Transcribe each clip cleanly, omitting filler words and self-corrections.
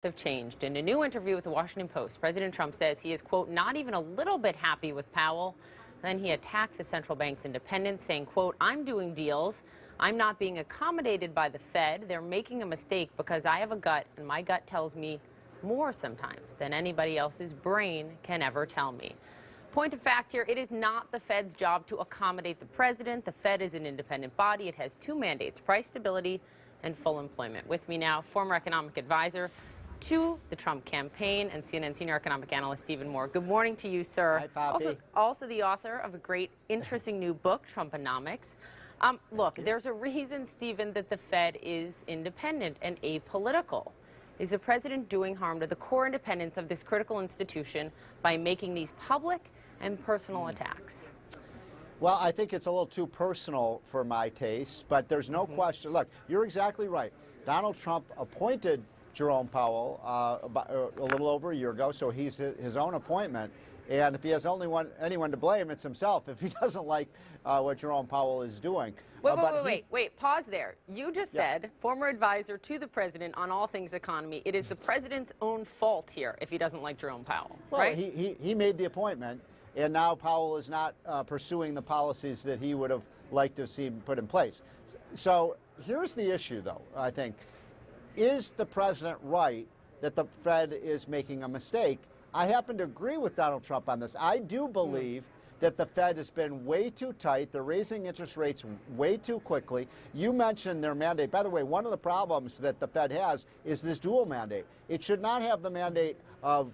Have changed. In a new interview with the Washington Post, President Trump says he is, quote, not even a little bit happy with Powell. Then he attacked the central bank's independence, saying, quote, I'm doing deals. I'm not being accommodated by the Fed. They're making a mistake because I have a gut, and my gut tells me more sometimes than anybody else's brain can ever tell me. Point of fact here, it is not the Fed's job to accommodate the president. The Fed is an independent body. It has two mandates, price stability and full employment. With me now, former economic advisor to the Trump campaign and CNN senior economic analyst Stephen Moore. Good morning to you, sir. Hi, Poppy. Also the author of a great, interesting new book, Trumponomics. Look, there's a reason, Stephen, that the Fed is independent and apolitical. Is the president doing harm to the core independence of this critical institution by making these public and personal attacks? Well, I think it's a little too personal for my taste, but there's no question. Look, you're exactly right. Donald Trump appointed Jerome Powell a little over a year ago, so he's his own appointment. And if he has anyone to blame, it's himself if he doesn't like what Jerome Powell is doing. Wait, pause there. You just said, former advisor to the president on all things economy, it is the president's own fault here if he doesn't like Jerome Powell, well, right? He made the appointment, and now Powell is not pursuing the policies that he would have liked to see put in place. So here's the issue, though, I think. Is the president right that the Fed is making a mistake? I happen to agree with Donald Trump on this. I do believe that the Fed has been way too tight. They're raising interest rates way too quickly. You mentioned their mandate. By the way, one of the problems that the Fed has is this dual mandate. It should not have the mandate of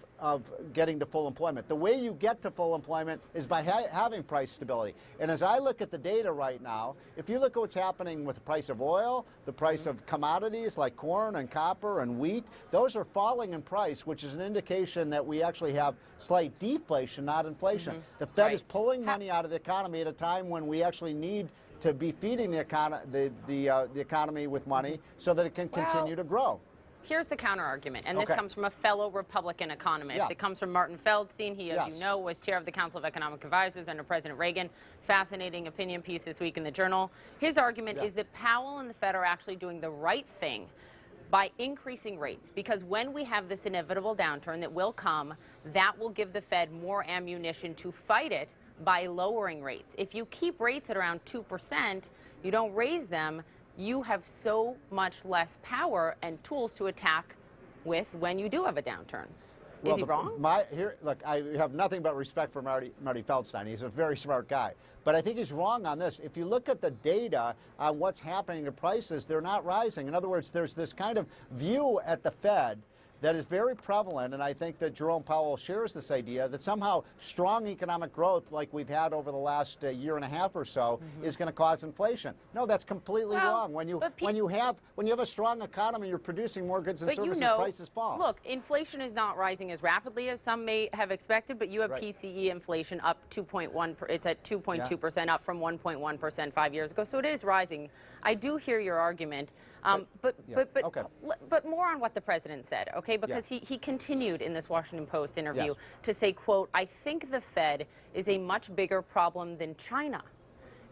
getting to full employment. The way you get to full employment is by having price stability. And as I look at the data right now, if you look at what's happening with the price of oil, the price of commodities like corn and copper and wheat, those are falling in price, which is an indication that we actually have slight deflation, not inflation. The Fed is pulling money out of the economy at a time when we actually need to be feeding the economy with money so that it can continue to grow. Here's the counter-argument, and this comes from a fellow Republican economist. It comes from Martin Feldstein. He, as you know, was chair of the Council of Economic Advisors under President Reagan. Fascinating opinion piece this week in the Journal. His argument is that Powell and the Fed are actually doing the right thing by increasing rates, because when we have this inevitable downturn that will come, that will give the Fed more ammunition to fight it by lowering rates. If you keep rates at around 2%, you don't raise them, you have so much less power and tools to attack with when you do have a downturn. Is he wrong? Look, I have nothing but respect for Marty Feldstein. He's a very smart guy. But I think he's wrong on this. If you look at the data on what's happening to prices, they're not rising. In other words, there's this kind of view at the Fed that is very prevalent, and I think that Jerome Powell shares this idea that somehow strong economic growth like we've had over the last year and a half or so is going to cause inflation. No, that's completely wrong. When you have a strong economy, you're producing more goods and services, prices fall. Look, inflation is not rising as rapidly as some may have expected, but you have PCE inflation up 2.1. It's at 2.2%, up from 1.1% 5 years ago. So it is rising. I do hear your argument, but more on what the president said, okay? Because he continued in this Washington Post interview to say, quote, I think the Fed is a much bigger problem than China.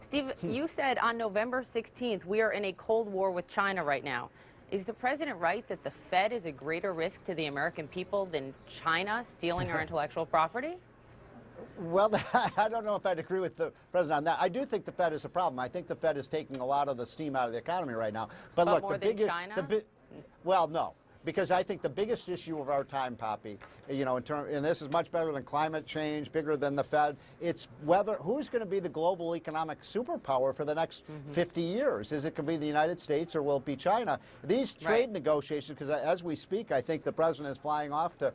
Steve, you said on November 16th, we are in a Cold War with China right now. Is the president right that the Fed is a greater risk to the American people than China stealing our intellectual property? Well, I don't know if I'd agree with the president on that. I do think the Fed is a problem. I think the Fed is taking a lot of the steam out of the economy right now. But look, more than China? Well, no. Because I think the biggest issue of our time, Poppy, and this is much better than climate change, bigger than the Fed, it's who's going to be the global economic superpower for the next 50 years? Is it going to be the United States or will it be China? These trade negotiations, because as we speak, I think the president is flying off to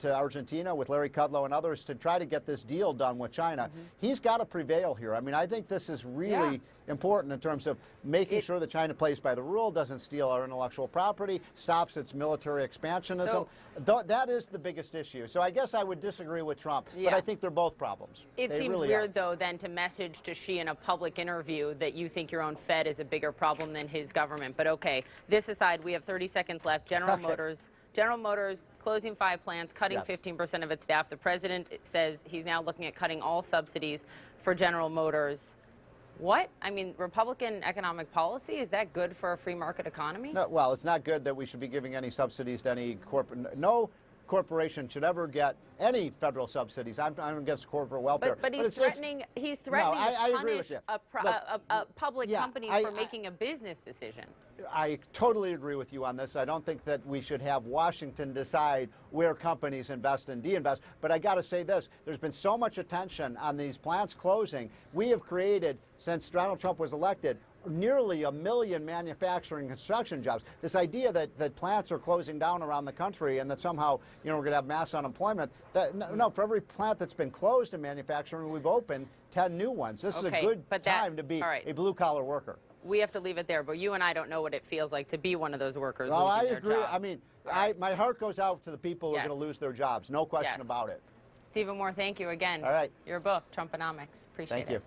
Argentina with Larry Kudlow and others to try to get this deal done with China. He's got to prevail here. I mean, I think this is really important in terms of making sure that China plays by the rule, doesn't steal our intellectual property, stops its military expansionism. That is the biggest issue. So I guess I would disagree with Trump, but I think they're both problems. It seems weird, though, then to message to Xi in a public interview that you think your own Fed is a bigger problem than his government. But okay, this aside, we have 30 seconds left. General Motors closing 5 plants, cutting 15% of its staff. The president says he's now looking at cutting all subsidies for General Motors. What? I mean, Republican economic policy, is that good for a free market economy? No, well, it's not good that we should be giving any subsidies to any corporate. No corporation should ever get any federal subsidies. I'm against corporate welfare. But he's threatening. He's threatening I to agree with punish you. a public yeah, company for making a business decision. I totally agree with you on this. I don't think that we should have Washington decide where companies invest and de-invest. But I got to say this, there's been so much attention on these plants closing. We have created, since Donald Trump was elected, nearly 1 million manufacturing construction jobs. This idea that plants are closing down around the country and that somehow, we're going to have mass unemployment. No, for every plant that's been closed in manufacturing, we've opened 10 new ones. This is a good time to be a blue-collar worker. We have to leave it there, but you and I don't know what it feels like to be one of those workers No, losing I their agree. job. I mean, my heart goes out to the people who are going to lose their jobs. No question about it. Stephen Moore, thank you again. All right. Your book, Trumponomics. Appreciate it. Thank you.